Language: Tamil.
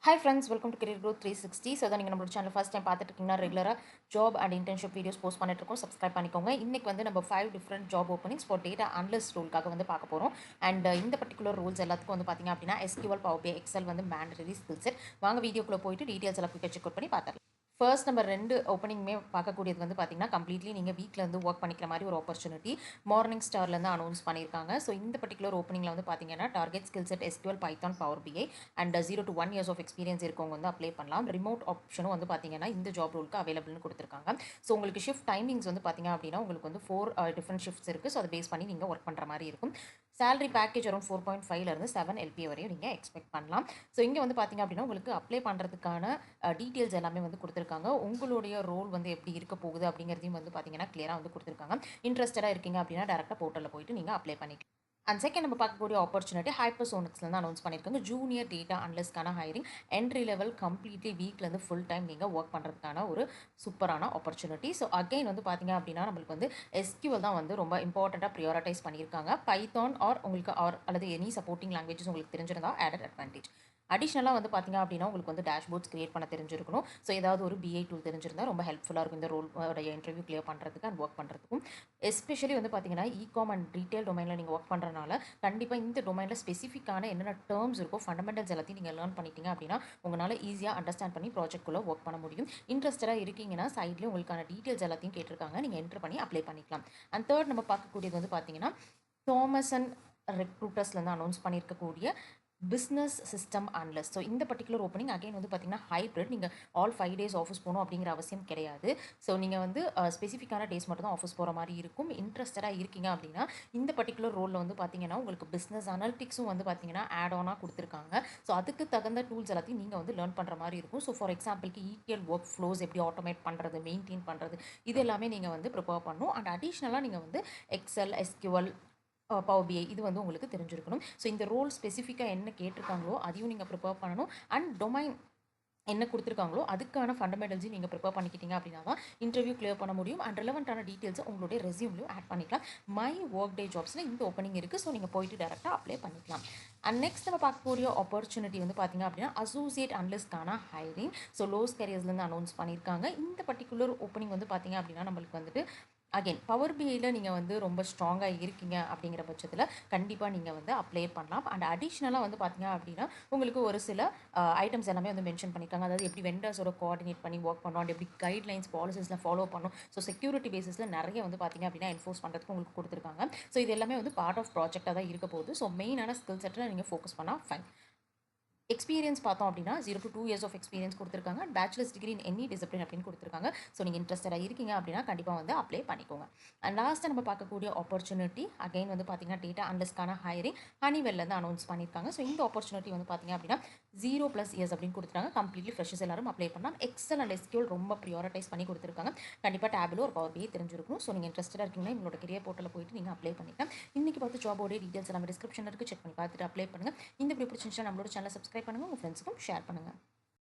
Hi friends, welcome to Career Growth 360. So தான் நீங்கள் நம்மளோட சேனல் ஃபஸ்ட் டைம் பார்த்துட்டு இருக்கீங்கன்னா ரெகுலராக job and internship videos post பண்ணிட்டு இருக்கோம். சப்ஸ்கிரைப் பண்ணிக்கோங்க. இன்னைக்கு வந்து நம்ம 5 different job openings for data analyst ரோலுக்காக வந்து பார்க்க போகிறோம். அண்ட் இந்த பர்டிகுலர் ரோல்ஸ் எல்லாத்துக்கும் வந்து பார்த்தீங்க அப்படின்னா SQL, Power BI, எக்ஸல் வந்து மேண்டரி ஸ்கில் செட். வாங்க வீடியோக்குள்ளே போயிட்டு டீட்டெயில்ஸ் எல்லாம் குயிக்காக செக் அவுட் பண்ணி பார்த்துடலாம். ஃபர்ஸ்ட் நம்பர் 2 ஓப்பனிங்குமே பார்க்கக்கூடியது வந்து பார்த்தீங்கன்னா கம்ப்ளீட்லி நீங்கள் வீட்டிலேருந்து ஒர்க் பண்ணிக்கிற மாதிரி ஒரு ஆப்பர்ச்சுனிட்டி மார்னிங் ஸ்டார்லேருந்து அனௌன்ஸ் பண்ணியிருக்காங்க. ஸோ இந்த பர்டிகுலர் ஓப்பனிங்கில் வந்து பார்த்தீங்கன்னா target skill set SQL, Python, Power BI and 0 to 1 years of experience இருக்கவங்க வந்து அப்ளை பண்ணலாம். ரிமோட் ஆப்ஷனும் வந்து பார்த்தீங்கன்னா இந்த ஜாப் ரோலுக்கு அவைலபிள்னு கொடுத்துருக்காங்க. ஸோ உங்களுக்கு ஷிஃப்ட் டைமிங்ஸ் வந்து பார்த்தீங்க அப்படின்னா உங்களுக்கு வந்து 4 டிஃப்ரெண்ட் ஷிஃப்ட்ஸ் இருக்குது. ஸோ அதை பேஸ் பண்ணி நீங்கள் ஒர்க் பண்ணுற மாதிரி இருக்கும். சேலரி பேக்கேஜ் வரும் 4.5லேருந்து 7 LPA வரையும் நீங்கள் எக்ஸ்பெக்ட் பண்ணலாம். ஸோ இங்கே வந்து பார்த்தீங்க அப்படின்னா உங்களுக்கு அப்ளை பண்ணுறதுக்கான டீட்டெயில்ஸ் எல்லாமே வந்து கொடுத்துருக்காங்க. உங்களுடைய ரோல் வந்து எப்படி இருக்க போகுது அப்படிங்கிறதையும் வந்து பார்த்தீங்கன்னா கிளியராக வந்து கொடுத்துருக்காங்க. இன்ட்ரெஸ்டடாக இருக்கீங்க அப்படின்னா டேரெக்டாக போர்ட்டலில் போயிட்டு நீங்கள் அப்ளை பண்ணிக்கலாம். அண்ட் செகண்ட் நம்ம பார்க்கக்கூடிய ஆப்பர்ச்சுனிட்டி ஹைப்பர்சோனிக்ஸ்லேருந்து அனௌன்ஸ் பண்ணியிருக்காங்க. ஜூனியர் டேட்டா அனலிஸ்ட்கான ஹைரிங் என்ட்ரி லெவல் கம்ப்ளீட்லி வீக்லேருந்து ஃபுல் டைம் நீங்கள் ஒர்க் பண்ணுறதுக்கான ஒரு சூப்பரான ஆப்பர்ச்சுனிட்டி. ஸோ அகைன் வந்து பார்த்தீங்க அப்படின்னா நம்மளுக்கு வந்து SQL தான் வந்து ரொம்ப இம்பார்ட்டண்ட்டாக ப்ரியாரிட்டைஸ் பண்ணியிருக்காங்க. பைத்தான் ஆர் உங்களுக்கு அல்லது எனி சப்போர்ட்டிங் லாங்குவேஜஸ் உங்களுக்கு தெரிஞ்சிருந்தா ஆடட் அட்வான்டேஜ். அடிஷ்னலாக வந்து பார்த்தீங்க அப்படின்னா உங்களுக்கு வந்து டேஷ்போர்ட்ஸ் கிரியேட் பண்ண தெரிஞ்சிருக்கணும். ஸோ ஏதாவது ஒரு BI டூல் தெரிஞ்சிருந்தா ரொம்ப ஹெல்ப்ஃபுல்லாக இருக்கும் இந்த ரோல் இன்டர்வியூ கிளியர் பண்ணுறதுக்கு அண்ட் ஒர்க் பண்ணுறதுக்கும். எஸ்பெஷலி வந்து பார்த்தீங்கன்னா இகாம் அண்ட் ரீட்டைல் டொமைனில் நீங்கள் ஒர்க் பண்ணுறனால கண்டிப்பாக இந்த டொமைனில் ஸ்பெசிஃபிக்கான என்னென்ன டேர்ம்ஸ் இருக்கோ ஃபண்டமெண்டல்ஸ் எல்லாத்தையும் நீங்கள் லேர்ன் பண்ணிட்டீங்க அப்படின்னா உங்களால் ஈஸியாக அண்டர்ஸ்டாண்ட் பண்ணி ப்ராஜெக்ட்குள்ளே ஒர்க் பண்ண முடியும். இன்ட்ரெஸ்டடாக இருக்கீங்கன்னா சைட்லேயும் உங்களுக்கான டீட்டெயில்ஸ் எல்லாத்தையும் கேட்டிருக்காங்க. நீங்கள் என்ட்ரு பண்ணி அப்ளை பண்ணிக்கலாம். அண்ட் தேர்ட் நம்ம பார்க்கக்கூடியது வந்து பார்த்தீங்கன்னா தாமசன் ரெக்ரூட்டர்ஸ்லேருந்து அனௌன்ஸ் பண்ணியிருக்கக்கூடிய பிஸ்னஸ் சிஸ்டம் அனலிஸ்ட். ஸோ இந்த பர்டிகுலர் ஓப்பனிங் அகைன் வந்து பார்த்தீங்கன்னா ஹைப்ரிட். நீங்கள் ஆல் 5 days ஆஃபீஸ் போகணும் அப்படிங்கிற அவசியம் கிடையாது. ஸோ நீங்கள் வந்து ஸ்பெசிஃபிக்கான டேஸ் மட்டும் தான் ஆஃபீஸ் போகிற மாதிரி இருக்கும். இன்ட்ரெஸ்டடாக இருக்கீங்க அப்படின்னா இந்த பர்டிகுலர் ரோலில் வந்து பார்த்தீங்கன்னா உங்களுக்கு பிஸ்னஸ் அனலிட்டிக்ஸும் வந்து பார்த்தீங்கன்னா ஆட் ஆனாக கொடுத்துருக்காங்க. ஸோ அதுக்கு தகுந்த டூல்ஸ் எல்லாத்தையும் நீங்கள் வந்து லேர்ன் பண்ணுற மாதிரி இருக்கும். ஸோ ஃபார் எக்ஸாம்பிளுக்கு ETL ஒர்க் ஃப்ளோஸ் எப்படி ஆட்டோமேட் பண்ணுறது, மெயின்டைன் பண்ணுறது, இது எல்லாமே நீங்கள் வந்து ப்ரிப்பேர் பண்ணணும். அண்ட் அடிஷ்னலாக நீங்கள் வந்து எக்ஸல், SQL, Power BI இது வந்து உங்களுக்கு தெரிஞ்சிருக்கணும். ஸோ இந்த ரோல் ஸ்பெசிஃபிக்காக என்ன கேட்டிருக்காங்களோ அதையும் நீங்கள் ப்ரிப்பேர் பண்ணணும். அண்ட் டொமைன் என்ன கொடுத்துருக்காங்களோ அதுக்கான ஃபண்டமெண்டல்ஸையும் நீங்கள் ப்ரிப்பேர் பண்ணிக்கிட்டீங்க அப்படின்னா தான் இன்டர்வியூ கிளியர் பண்ண முடியும். அண்ட் ரெலவெண்ட்டான டீட்டெயில்ஸை உங்களுடைய ரெஸ்யூம்லையும் ஆட் பண்ணிக்கலாம். மை ஒர்க் டே ஜாப்ஸில் இந்த ஓப்பனிங் இருக்குது. ஸோ நீங்கள் போயிட்டு டேரெக்டாக அப்ளை பண்ணிக்கலாம். அண்ட் நெக்ஸ்ட் நம்ம பார்க்கக்கூடிய ஆப்பர்ச்சுனிட்டி வந்து பார்த்தீங்க அப்படின்னா அசோசியேட் அனலிஸ்ட்கான ஹைரிங். ஸோ லோஸ் கேரியர்ஸ்லேருந்து அனௌன்ஸ் பண்ணியிருக்காங்க. இந்த பர்டிகுலர் ஓப்பனிங் வந்து பார்த்தீங்க அப்படின்னா நம்மளுக்கு வந்துட்டு அகைன் பவர் பிஐயில் நீங்கள் வந்து ரொம்ப ஸ்ட்ராங்காக இருக்கீங்க அப்படிங்கிற பட்சத்தில் கண்டிப்பாக நீங்கள் வந்து அப்ளை பண்ணலாம். அண்ட் அடிஷ்னலாக வந்து பார்த்தீங்க அப்படின்னா உங்களுக்கு ஒரு சில ஐட்டம்ஸ் எல்லாமே வந்து மென்ஷன் பண்ணியிருக்காங்க. அதாவது எப்படி வெண்டர்ஸோட கோஆர்டினேட் பண்ணி ஒர்க் பண்ணணும், அண்ட் எப்படி கைட்லைன்ஸ் பாலிசிஸில் ஃபாலோ பண்ணணும். ஸோ செக்யூரிட்டி பேசிஸில் நிறைய வந்து பார்த்தீங்க அப்படின்னா என்ஃபோர்ஸ் பண்ணுறதுக்கு உங்களுக்கு கொடுத்துருக்காங்க. ஸோ இது எல்லாமே வந்து பார்ட் ஆஃப் ப்ராஜெக்டாக தான் இருக்க போகுது. ஸோ மெயினான ஸ்கில் செட்டில் நீங்கள் ஃபோக்கஸ் பண்ணால் ஃபைன். எக்ஸ்பீரியன்ஸ் பார்த்தோம் அப்படின்னா 0 to 2 years ஆஃப் எக்ஸ்பீரியன்ஸ் கொடுத்துருக்காங்க. Bachelors degree in any discipline அப்படின்னு கொடுத்துருக்காங்க. ஸோ நீங்கள் இன்ட்ரெஸ்டடாக இருக்கீங்க அப்படின்னா கண்டிப்பாக வந்து அப்ளை பண்ணிக்கோங்க. அண்ட் லாஸ்ட்டாக நம்ம பார்க்கக்கூடிய ஆப்பர்ச்சுனிட்டி அகைன் வந்து பார்த்தீங்கன்னா டேட்டா அனலிஸ்ட்கான ஹைரிங் ஹனிவெல்லேருந்து அனௌன்ஸ் பண்ணியிருக்காங்க. ஸோ இந்த ஆப்பர்ச்சுனிட்டி வந்து பார்த்தீங்க அப்படின்னா 0+ years அப்படின்னு கொடுத்துருக்காங்க. கம்ப்ளீட்லி ஃப்ரெஷர்ஸ் எல்லாரும் அப்ளை பண்ணலாம். எக்ஸல் அண்ட் SQL ரொம்ப ப்ரியாரிட்டைஸ் பண்ணி கொடுத்துருக்காங்க. கண்டிப்பாக டேபிளோ ஒரு Power BI தெரிஞ்சிருக்கும். ஸோ நீங்கள் இன்ட்ரெஸ்டடாக இருக்கீங்கன்னா எங்களோட கெரியர் போர்ட்டலில் போயிட்டு நீங்கள் அப்ளை பண்ணிக்கலாம். இன்றைக்கி பார்த்து ஜாபோடைய டீட்டெயில்ஸ் எல்லாமே டிஸ்கிரிப்ஷனில் இருக்குது. செக் பண்ணி பார்த்துட்டு அப்ளை பண்ணுங்கள். இந்த வீடியோ பிடிச்சிருந்துச்சுன்னா நம்மளோட சேனலை சப்ஸ்கிரைப் பண்ணுங்கள். உங்கள் ஃப்ரெண்ட்ஸுக்கும் ஷேர் பண்ணுங்கள்.